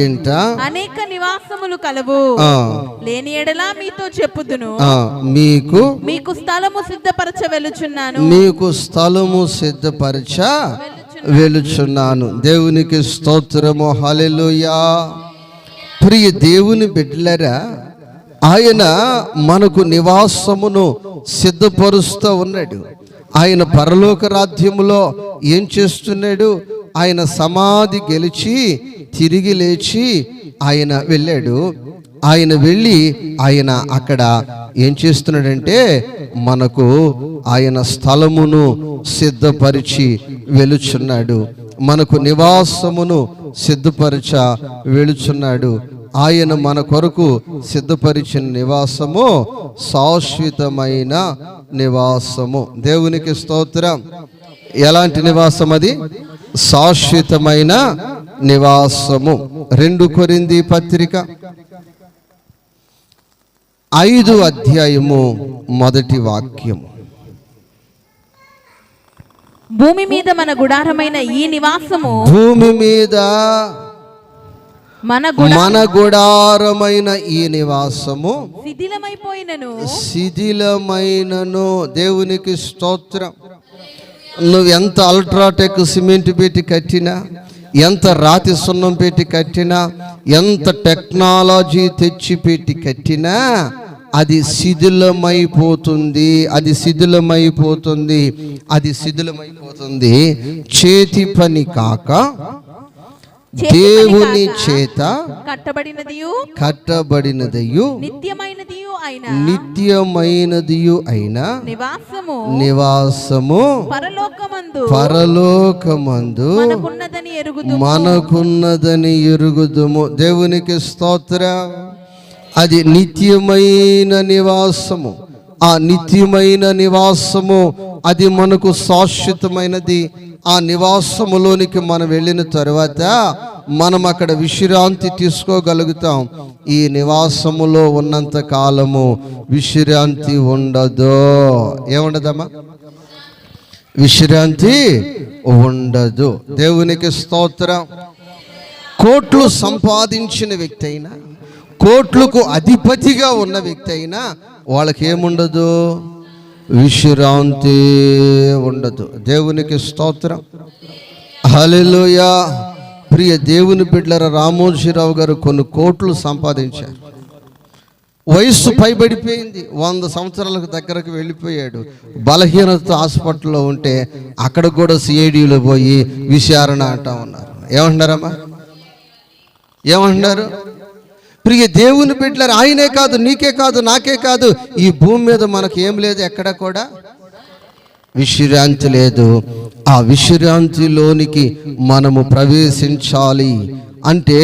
ఇంట అనేక నివాసములు కలవు, లేని ఎడల మీతో చెప్పుదును, మీకు స్థలము సిద్ధపరచ వెలుచున్నాను. మీకు స్థలము సిద్ధపరచ వెలుచున్నాను. దేవునికి స్తోత్రము. హల్లెలూయా. ప్రియ దేవుని బిడ్డలారా, ఆయన మనకు నివాసమును సిద్ధపరుస్తూ ఉన్నాడు. ఆయన పరలోక రాజ్యములో ఏం చేస్తున్నాడు? ఆయన సమాధి గెలిచి తిరిగి లేచి ఆయన వెళ్ళాడు. ఆయన వెళ్ళి ఆయన అక్కడ ఏం చేస్తున్నాడంటే మనకు ఆయన స్థలమును సిద్ధపరిచి వెలుచున్నాడు. మనకు నివాసమును సిద్ధపరచ వెలుచున్నాడు. ఆయన మన కొరకు సిద్ధపరిచిన నివాసము శాశ్వతమైన నివాసము. దేవునికి స్తోత్రం. ఎలాంటి నివాసం అది? శాశ్వతమైన నివాసము. 2 కొరింథీ పత్రిక 5వ అధ్యాయము 1వ వాక్యం. భూమి మీద మన గుడారమైన ఈ నివాసము, భూమి మీద మన గుడారమైన ఈ నివాసము శిథిలమైనను. దేవునికి స్తోత్రం. నువ్వు ఎంత అల్ట్రాటెక్ సిమెంట్ పెట్టి కట్టినా, ఎంత రాతి సున్నం పెట్టి కట్టినా, ఎంత టెక్నాలజీ తెచ్చి పెట్టి కట్టినా అది శిథిలమైపోతుంది. అది శిథిలమైపోతుంది. అది శిథిలమైపోతుంది. చేతి పని కాక దేవుని చేత కట్టబడినదియు నిత్యమైనదియు అయిన నివాసము పరలోకమందు మనకున్నదని ఎరుగుదుము. దేవునికి స్తోత్రం. అది నిత్యమైన నివాసము. ఆ నిత్యమైన నివాసము అది మనకు శాశ్వతమైనది. ఆ నివాసములోనికి మనం వెళ్ళిన తర్వాత మనం అక్కడ విశ్రాంతి తీసుకోగలుగుతాం. ఈ నివాసములో ఉన్నంత కాలము విశ్రాంతి ఉండదు. ఏముండదమ్మా? విశ్రాంతి ఉండదు. దేవునికి స్తోత్రం. కోట్లు సంపాదించిన వ్యక్తి అయినా, కోట్లకు అధిపతిగా ఉన్న వ్యక్తి అయినా వాళ్ళకి ఏముండదు? విశ్రాంతి ఉండదు. దేవునికి స్తోత్రం. హల్లెలూయా. ప్రియ దేవుని బిడ్డలారా, రామోజీరావు గారు కొన్ని కోట్లు సంపాదించారు. వయస్సు పైబడిపోయింది, 100 సంవత్సరాలకు దగ్గరకు వెళ్ళిపోయాడు. బలహీనతతో హాస్పిటల్లో ఉంటే అక్కడ కూడా సిఐడిలో పోయి విచారణ అంటా ఉన్నారు. ఏమంటున్నారమ్మా? ఏమంటున్నారు? ప్రియ దేవుని బిడ్డలారా, ఆయనే కాదు, నీకే కాదు, నాకే కాదు, ఈ భూమి మీద మనకు ఏం లేదు, ఎక్కడ కూడా విశ్రాంతి లేదు. ఆ విశ్రాంతిలోనికి మనము ప్రవేశించాలి అంటే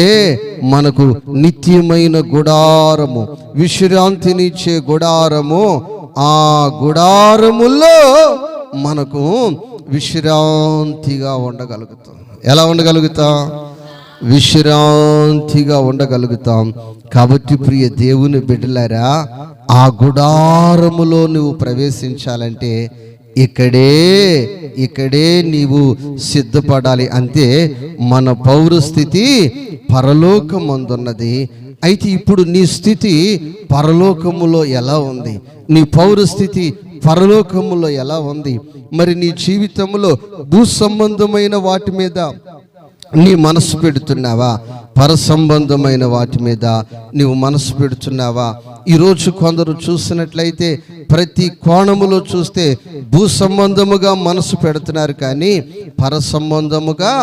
మనకు నిత్యమైన గుడారము, విశ్రాంతినిచ్చే గుడారము, ఆ గుడారములో మనకు విశ్రాంతిగా ఉండగలుగుతాం. ఎలా ఉండగలుగుతాం? విశ్రాంతిగా ఉండగలుగుతాం. కాబట్టి ప్రియ దేవుని బిడ్డలారా, ఆ గుడారములో నువ్వు ప్రవేశించాలంటే ఇక్కడే నీవు సిద్ధపడాలి. అంతే. మన పౌరస్థితి పరలోకమందున్నది. అయితే ఇప్పుడు నీ స్థితి పరలోకములో ఎలా ఉంది? నీ పౌరస్థితి పరలోకములో ఎలా ఉంది? మరి నీ జీవితంలో భూ సంబంధమైన వాటి మీద నీ మనసు పెడుతున్నావా? పర సంబంధమైన వాటి మీద నీవు మనసు పెడుతున్నావా? ఈరోజు కొందరు చూసినట్లయితే ప్రతి కోణములో చూస్తే భూ సంబంధముగా మనసు పెడుతున్నారు, కానీ పర సంబంధముగా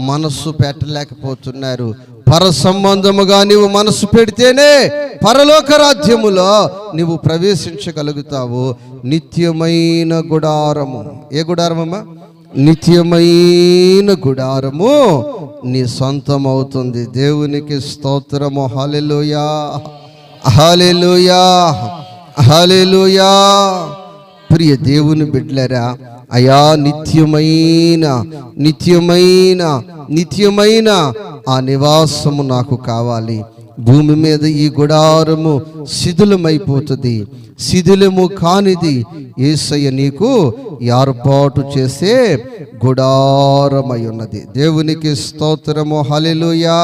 మనసు పెట్టలేకపోతున్నారు. పర సంబంధముగా నీవు మనసు పెడితేనే పరలోక రాజ్యములో నీవు ప్రవేశించగలుగుతావు. నిత్యమైన గుడారము. ఏ గుడారమమ్మా? నిత్యమైన గుడారము నీ సొంతం అవుతుంది. దేవునికి స్తోత్రము. హల్లెలూయా, హల్లెలూయా, హల్లెలూయా. ప్రియ దేవుని బిడ్డలారా, అయా నిత్యమైన ఆ నివాసము నాకు కావాలి. భూమి మీద ఈ గుడారము శిథిలమైపోతుంది. శిథిలము కానిది యేసయ్య నీకు ఏర్పాటు చేసే గుడారమై ఉన్నది. దేవునికి స్తోత్రము. హల్లెలూయా.